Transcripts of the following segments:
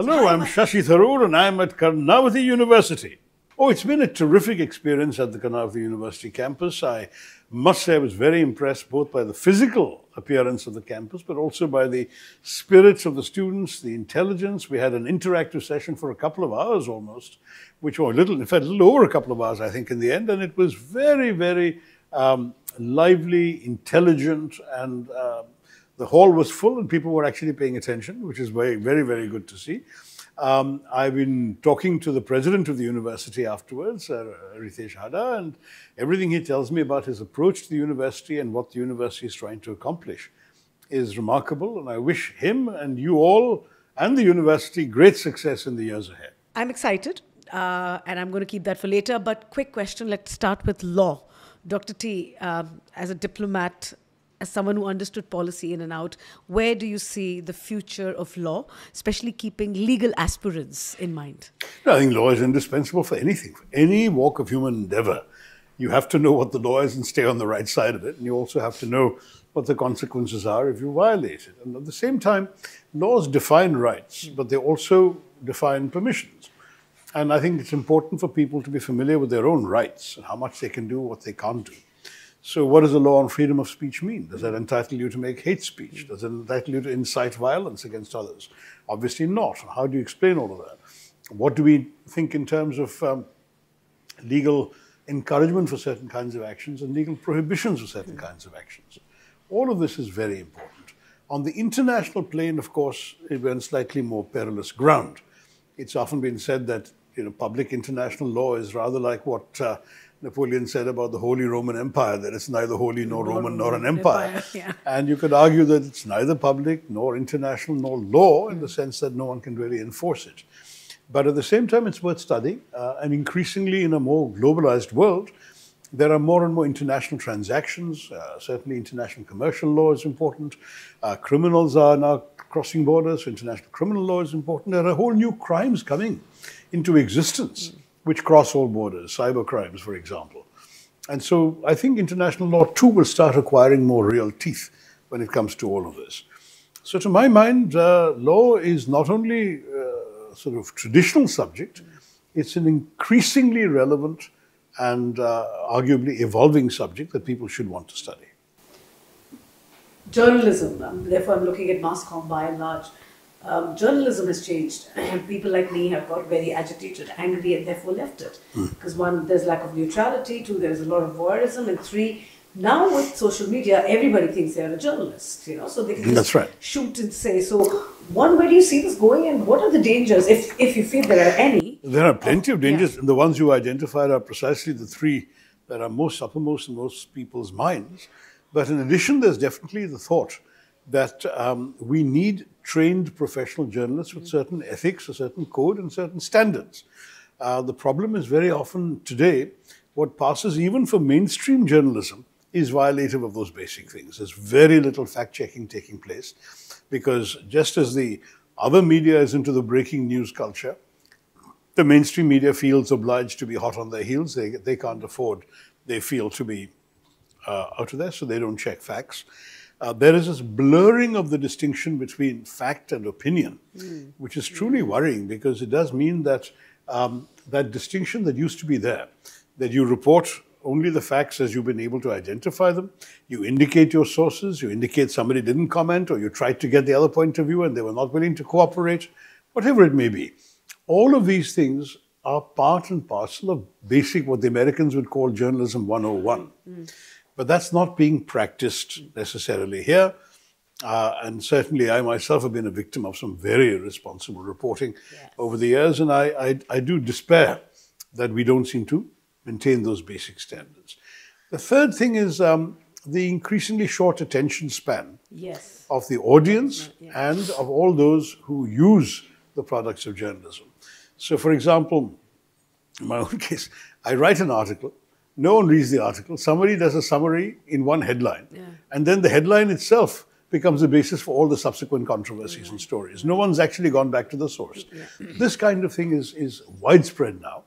Hello, I'm Shashi Tharoor and I'm at Karnavati University. Oh, it's been a terrific experience at the Karnavati University campus. I must say I was very impressed both by the physical appearance of the campus, but also by the spirits of the students, the intelligence. We had an interactive session for a couple of hours almost, which were in fact, a little over a couple of hours, I think, in the end. And it was very, very lively, intelligent, and the hall was full and people were actually paying attention, which is very, very, very good to see. I've been talking to the president of the university afterwards, Ritesh Hada, and everything he tells me about his approach to the university and what the university is trying to accomplish is remarkable. And I wish him and you all and the university great success in the years ahead. I'm excited, and I'm going to keep that for later. But quick question, let's start with law. Dr. T, as a diplomat, as someone who understood policy in and out, where do you see the future of law, especially keeping legal aspirants in mind? I think law is indispensable for anything, for any walk of human endeavor. You have to know what the law is and stay on the right side of it. And you also have to know what the consequences are if you violate it. And at the same time, laws define rights, but they also define permissions. And I think it's important for people to be familiar with their own rights and how much they can do, what they can't do. So what does the law on freedom of speech mean? Does that entitle you to make hate speech? Does it entitle you to incite violence against others? Obviously not. How do you explain all of that? What do we think in terms of legal encouragement for certain kinds of actions and legal prohibitions for certain kinds of actions? All of this is very important. On the international plane, of course, we're on slightly more perilous ground. It's often been said that public international law is rather like what Napoleon said about the Holy Roman Empire, that it's neither holy nor Roman nor an empire. Yeah. And you could argue that it's neither public nor international nor law in the sense that no one can really enforce it. But at the same time, it's worth studying. And increasingly in a more globalized world, there are more and more international transactions. Certainly international commercial law is important. Criminals are now crossing borders, so international criminal law is important. There are whole new crimes coming into existence which cross all borders, cyber crimes, for example. And so I think international law too will start acquiring more real teeth when it comes to all of this. So to my mind, law is not only a sort of traditional subject, it's an increasingly relevant and arguably evolving subject that people should want to study. Journalism, therefore I'm looking at mass comm by and large. Journalism has changed. People like me have got very agitated, angry, and therefore left it. Because one, there's lack of neutrality. Two, there's a lot of voyeurism. And three, now with social media, everybody thinks they're a journalist, so they can just shoot and say. So one, where do you see this going, and what are the dangers, if you feel there are any? There are plenty of dangers, and the ones you identified are precisely the three that are most uppermost in most people's minds. But in addition, there's definitely the thought that we need trained professional journalists with certain ethics, a certain code, and certain standards. The problem is very often today, what passes even for mainstream journalism is violative of those basic things. There's very little fact-checking taking place because just as the other media is into the breaking news culture, the mainstream media feels obliged to be hot on their heels. They can't afford, they feel, to be out of there, so they don't check facts. There is this blurring of the distinction between fact and opinion, which is truly worrying because it does mean that that distinction that used to be there, that you report only the facts as you've been able to identify them, you indicate your sources, you indicate somebody didn't comment, or you tried to get the other point of view and they were not willing to cooperate, whatever it may be. All of these things are part and parcel of basic, what the Americans would call journalism 101. But that's not being practiced necessarily here. And certainly I myself have been a victim of some very irresponsible reporting over the years. And I do despair that we don't seem to maintain those basic standards. The third thing is the increasingly short attention span of the audience and of all those who use the products of journalism. So for example, in my own case, I write an article. No one reads the article. Somebody does a summary in one headline. And then the headline itself becomes the basis for all the subsequent controversies and stories. No one's actually gone back to the source. This kind of thing is widespread now.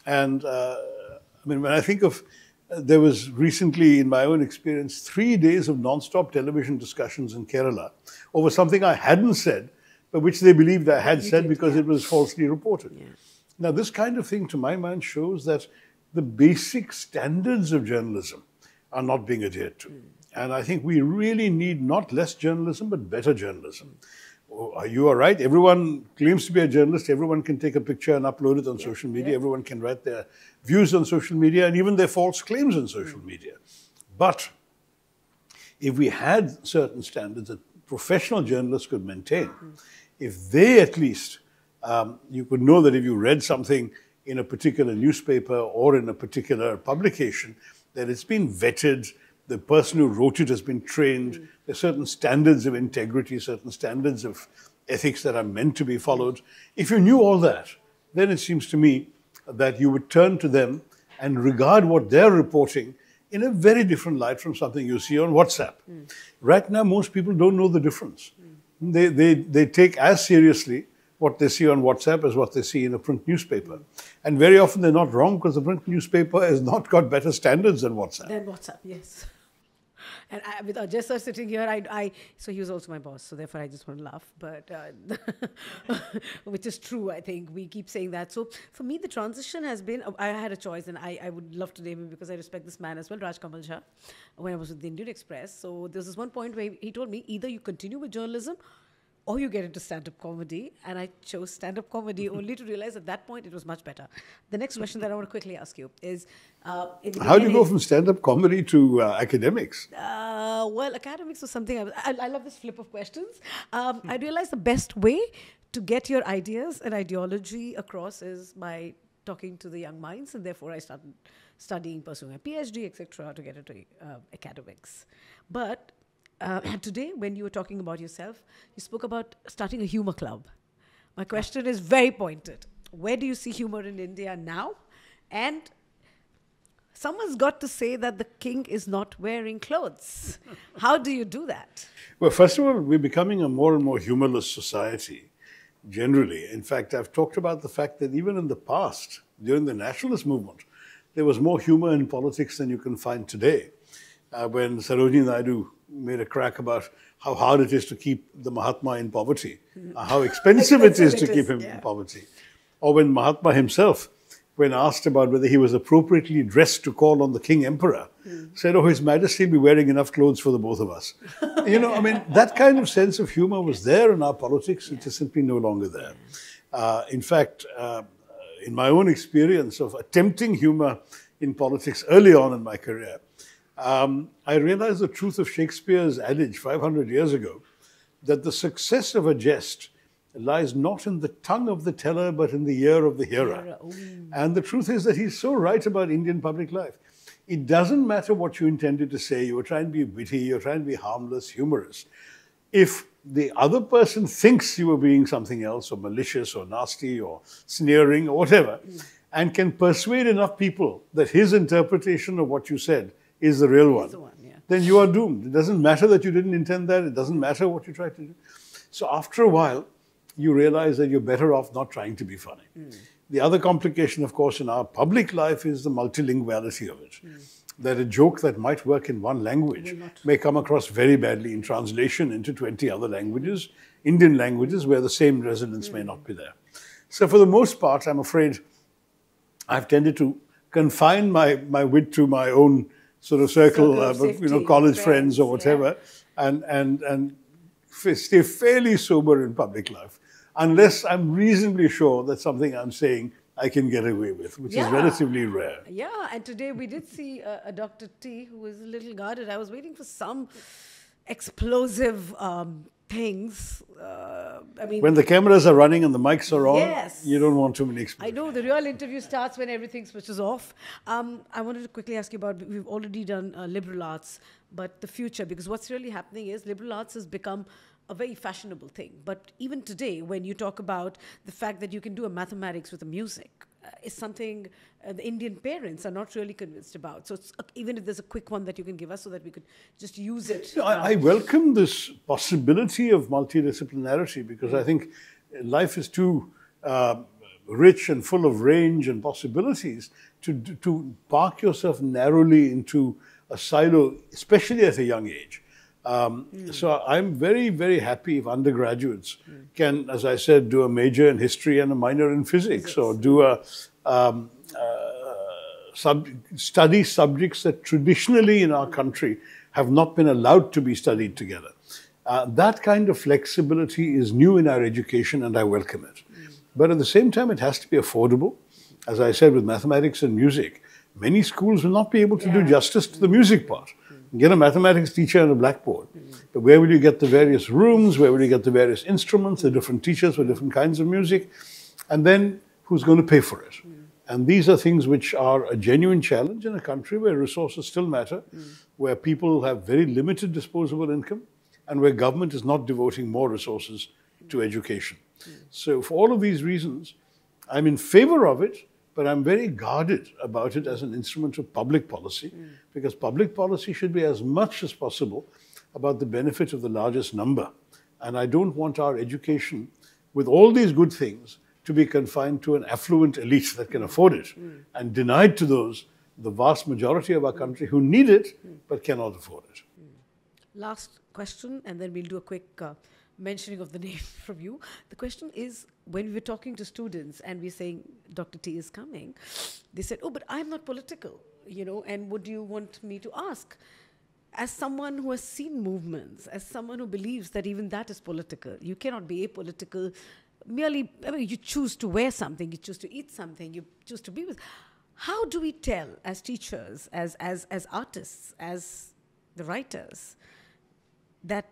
And I mean, when I think of, there was recently, in my own experience, 3 days of non-stop television discussions in Kerala over something I hadn't said, but which they believed I had said did, because it was falsely reported. Yeah. Now, this kind of thing, to my mind, shows that the basic standards of journalism are not being adhered to. And I think we really need not less journalism, but better journalism. You are right. Everyone claims to be a journalist. Everyone can take a picture and upload it on social media. Everyone can write their views on social media and even their false claims on social media. But if we had certain standards that professional journalists could maintain, if they at least, you could know that if you read something in a particular newspaper or in a particular publication, that it's been vetted, the person who wrote it has been trained, there's certain standards of integrity, certain standards of ethics that are meant to be followed. If you knew all that, then it seems to me that you would turn to them and regard what they're reporting in a very different light from something you see on WhatsApp. Right now, most people don't know the difference. They take as seriously what they see on WhatsApp as what they see in a print newspaper. And very often they're not wrong because the print newspaper has not got better standards than WhatsApp. Than WhatsApp, yes. And with Ajay sir sitting here, so he was also my boss, so therefore I just want to laugh, but which is true, I think. We keep saying that. So for me, the transition has been, I had a choice, and I would love to name him because I respect this man as well, Raj Kamal Shah, when I was with the Indian Express. So there was this one point where he told me, either you continue with journalism or you get into stand-up comedy, and I chose stand-up comedy only to realize at that point it was much better. The next question that I want to quickly ask you is... How do you go from stand-up comedy to academics? Well, academics was something... I love this flip of questions. I realized the best way to get your ideas and ideology across is by talking to the young minds, and therefore I started studying, pursuing a PhD, etc., to get into academics. But... today, when you were talking about yourself, you spoke about starting a humor club. My question is very pointed. Where do you see humor in India now? And someone's got to say that the king is not wearing clothes. How do you do that? Well, first of all, we're becoming a more and more humorless society, generally. In fact, I've talked about the fact that even in the past, during the nationalist movement, there was more humor in politics than you can find today. When Sarojini Naidu made a crack about how hard it is to keep the Mahatma in poverty, how expensive it is to keep him in poverty. Or when Mahatma himself, when asked about whether he was appropriately dressed to call on the King Emperor, said, "Oh, His Majesty be wearing enough clothes for the both of us." You know, I mean, that kind of sense of humor was there in our politics. It is simply no longer there. In fact, in my own experience of attempting humor in politics early on in my career, I realized the truth of Shakespeare's adage 500 years ago, that the success of a jest lies not in the tongue of the teller, but in the ear of the hearer. And the truth is that he's so right about Indian public life. It doesn't matter what you intended to say. You were trying to be witty, you're trying to be harmless, humorous. If the other person thinks you were being something else, or malicious, or nasty, or sneering, or whatever, and can persuade enough people that his interpretation of what you said is the real one, then you are doomed. It doesn't matter that you didn't intend that. It doesn't matter what you tried to do. So after a while, you realize that you're better off not trying to be funny. The other complication, of course, in our public life is the multilinguality of it. That a joke that might work in one language may come across very badly in translation into 20 other languages, Indian languages, where the same resonance may not be there. So for the most part, I'm afraid I've tended to confine my wit to my own sort of circle of college friends or whatever, and stay fairly sober in public life, unless I'm reasonably sure that something I'm saying I can get away with, which is relatively rare. Yeah, and today we did see a Dr. T who was a little guarded. I was waiting for some explosive things. I mean, when the cameras are running and the mics are on, you don't want too many explosions. I know, the real interview starts when everything switches off. I wanted to quickly ask you about, we've already done liberal arts, but the future, because what's really happening is liberal arts has become a very fashionable thing. But even today, when you talk about the fact that you can do a mathematics with a music, is something the Indian parents are not really convinced about. So it's, even if there's a quick one that you can give us so that we could just use it. I welcome this possibility of multidisciplinarity, because I think life is too rich and full of range and possibilities to park yourself narrowly into a silo, especially at a young age. So I'm very, very happy if undergraduates can, as I said, do a major in history and a minor in physics, or do a study subjects that traditionally in our country have not been allowed to be studied together. That kind of flexibility is new in our education, and I welcome it. But at the same time, it has to be affordable. As I said, with mathematics and music, many schools will not be able to do justice to the music part. Get a mathematics teacher and a blackboard. But where will you get the various rooms? Where will you get the various instruments, the different teachers for different kinds of music? And then who's going to pay for it? And these are things which are a genuine challenge in a country where resources still matter, where people have very limited disposable income, and where government is not devoting more resources to education. So for all of these reasons, I'm in favor of it, but I'm very guarded about it as an instrument of public policy, because public policy should be as much as possible about the benefit of the largest number. And I don't want our education, with all these good things, to be confined to an affluent elite that can afford it, and denied to those, the vast majority of our country, who need it but cannot afford it. Last question, and then we'll do a quick mentioning of the name from you. The question is, when we were talking to students and we're saying Dr. T is coming, they said, oh, but I'm not political, and would you want me to ask? As someone who has seen movements, as someone who believes that even that is political, you cannot be apolitical merely, you choose to wear something, you choose to eat something, you choose to be with. How do we tell as teachers, as artists, as the writers, that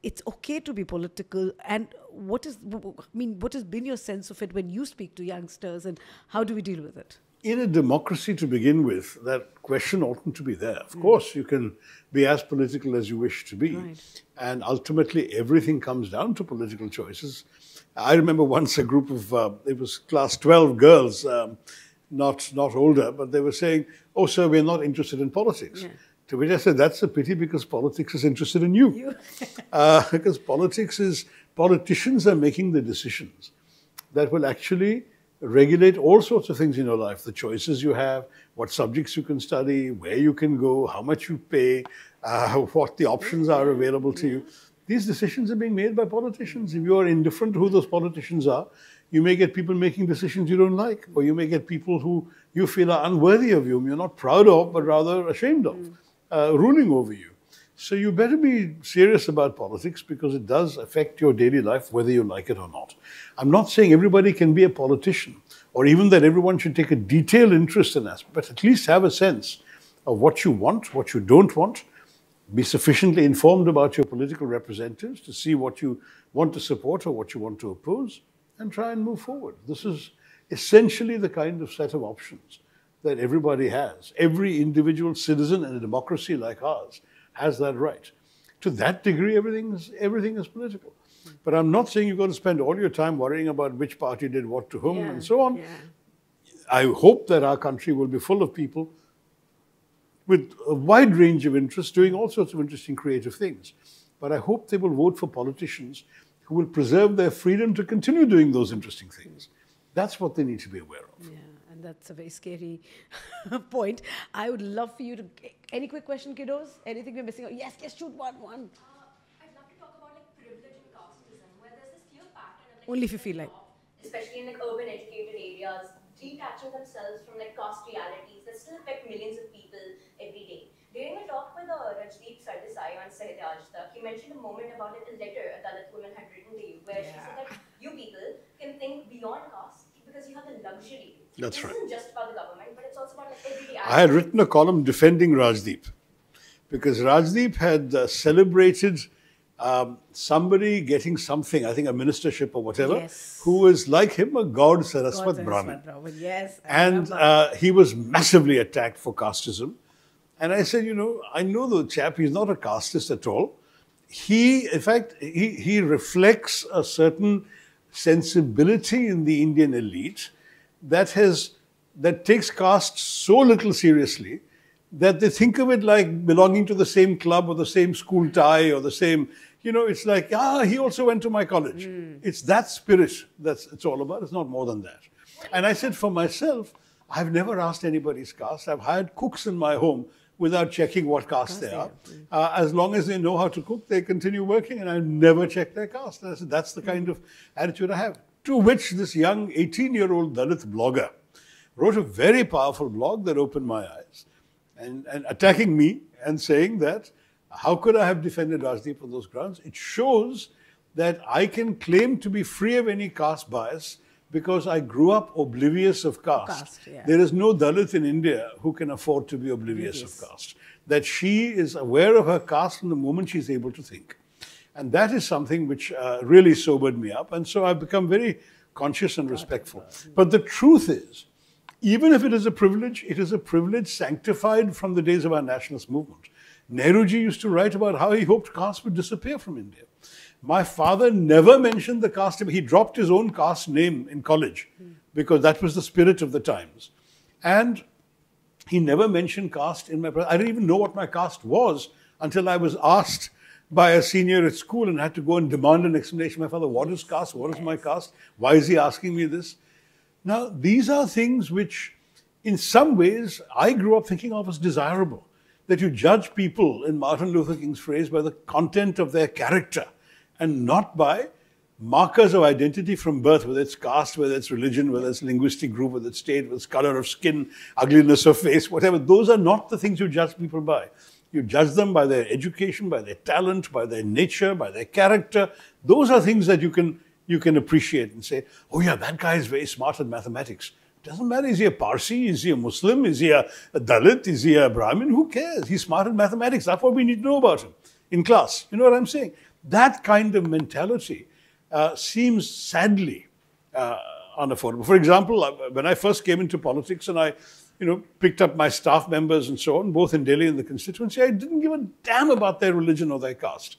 it's okay to be political? And what has been your sense of it when you speak to youngsters, and how do we deal with it? In a democracy, to begin with, that question oughtn't to be there. Of course, you can be as political as you wish to be. Right. And ultimately, everything comes down to political choices. I remember once a group of, it was class 12 girls, not older, but they were saying, oh, sir, we're not interested in politics. Yeah. To which I said, that's a pity, because politics is interested in you. Because politicians are making the decisions that will actually regulate all sorts of things in your life. The choices you have, what subjects you can study, where you can go, how much you pay, what the options are available to you. These decisions are being made by politicians. If you are indifferent to who those politicians are, you may get people making decisions you don't like, or you may get people who you feel are unworthy of you, whom you're not proud of, but rather ashamed of, ruling over you. So you better be serious about politics, because it does affect your daily life, whether you like it or not. I'm not saying everybody can be a politician, or even that everyone should take a detailed interest in that, but at least have a sense of what you want, what you don't want, be sufficiently informed about your political representatives to see what you want to support or what you want to oppose, and try and move forward. This is essentially the kind of set of options that everybody has. Every individual citizen in a democracy like ours has that right. To that degree, everything is political. But I'm not saying you've got to spend all your time worrying about which party did what to whom and so on. I hope that our country will be full of people with a wide range of interests, doing all sorts of interesting creative things. But I hope they will vote for politicians who will preserve their freedom to continue doing those interesting things. That's what they need to be aware of. Yeah, and that's a very scary point. I would love for you to... Any quick question, kiddos? Anything we're missing? Yes, shoot one. I'd love to talk about privilege and casteism, where there's this clear pattern of only if you feel like... Especially in urban educated areas, detaching themselves from caste realities that still affect millions of people every day. During a talk with Rajdeep Sardesai on Sahityaj, he mentioned a moment about a letter a Dalit woman had written to you, where she said that you people can think beyond caste because you have the luxury. That's right. It isn't just about the government, but it's also about everyday I had written a column defending Rajdeep, because Rajdeep had celebrated somebody getting something, I think a ministership or whatever, who was like him, a God Saraswat Brahmin. Yes. And he was massively attacked for casteism. And I said, I know the chap, he's not a casteist at all. In fact, he reflects a certain sensibility in the Indian elite that takes caste so little seriously that they think of it like belonging to the same club or the same school tie or the same, it's like, he also went to my college. It's that spirit it's all about. It's not more than that. And I said, for myself, I've never asked anybody's caste. I've hired cooks in my home without checking what caste they are. As long as they know how to cook, they continue working, and I never check their caste. And I said, that's the kind of attitude I have. To which this young 18-year-old Dalit blogger wrote a very powerful blog that opened my eyes, and attacking me and saying that, how could I have defended Rajdeep on those grounds? It shows that I can claim to be free of any caste bias because I grew up oblivious of caste. There is no Dalit in India who can afford to be oblivious of caste. That she is aware of her caste from the moment she's able to think. And that is something which really sobered me up. And so I've become very conscious and respectful. But the truth is, even if it is a privilege sanctified from the days of our nationalist movement. Nehruji used to write about how he hoped caste would disappear from India. My father never mentioned the caste. He dropped his own caste name in college because that was the spirit of the times. And he never mentioned caste in my... I didn't even know what my caste was until I was asked by a senior at school and had to go and demand an explanation. My father, what is caste? What is my caste? Why is he asking me this? Now, these are things which, in some ways, I grew up thinking of as desirable. That you judge people, in Martin Luther King's phrase, by the content of their character and not by markers of identity from birth, whether it's caste, whether it's religion, whether it's linguistic group, whether it's state, whether it's color of skin, ugliness of face, whatever. Those are not the things you judge people by. You judge them by their education, by their talent, by their nature, by their character. Those are things that you can appreciate and say, oh yeah, that guy is very smart at mathematics. Doesn't matter, is he a Parsi, is he a Muslim, is he a Dalit, is he a Brahmin? Who cares? He's smart at mathematics. That's what we need to know about him in class. You know what I'm saying? That kind of mentality seems sadly unaffordable. For example, when I first came into politics and I picked up my staff members and so on, both in Delhi and the constituency, I didn't give a damn about their religion or their caste.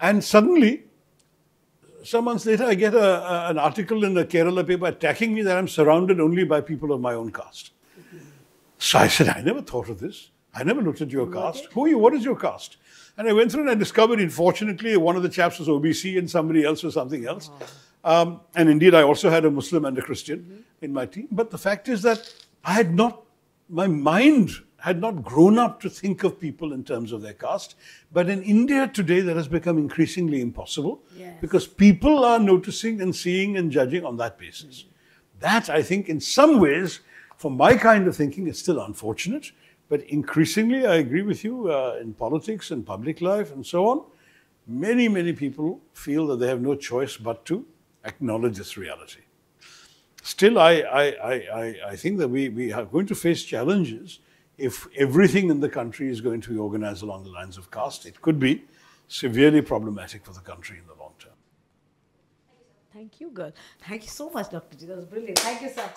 And suddenly, some months later, I get an article in the Kerala paper attacking me that I'm surrounded only by people of my own caste. So I said, I never thought of this. I never looked at your caste. Who are you? What is your caste? And I went through and I discovered, unfortunately, one of the chaps was OBC and somebody else was something else. And indeed, I also had a Muslim and a Christian in my team. But the fact is that my mind had not grown up to think of people in terms of their caste. But in India today, that has become increasingly impossible because people are noticing and seeing and judging on that basis. That, I think, in some ways, for my kind of thinking, is still unfortunate. But increasingly, I agree with you, in politics and public life and so on, many, many people feel that they have no choice but to acknowledge this reality. Still, I think that we are going to face challenges if everything in the country is going to be organized along the lines of caste. It could be severely problematic for the country in the long term. Thank you, girl. Thank you so much, Dr. G. That was brilliant. Thank you, sir.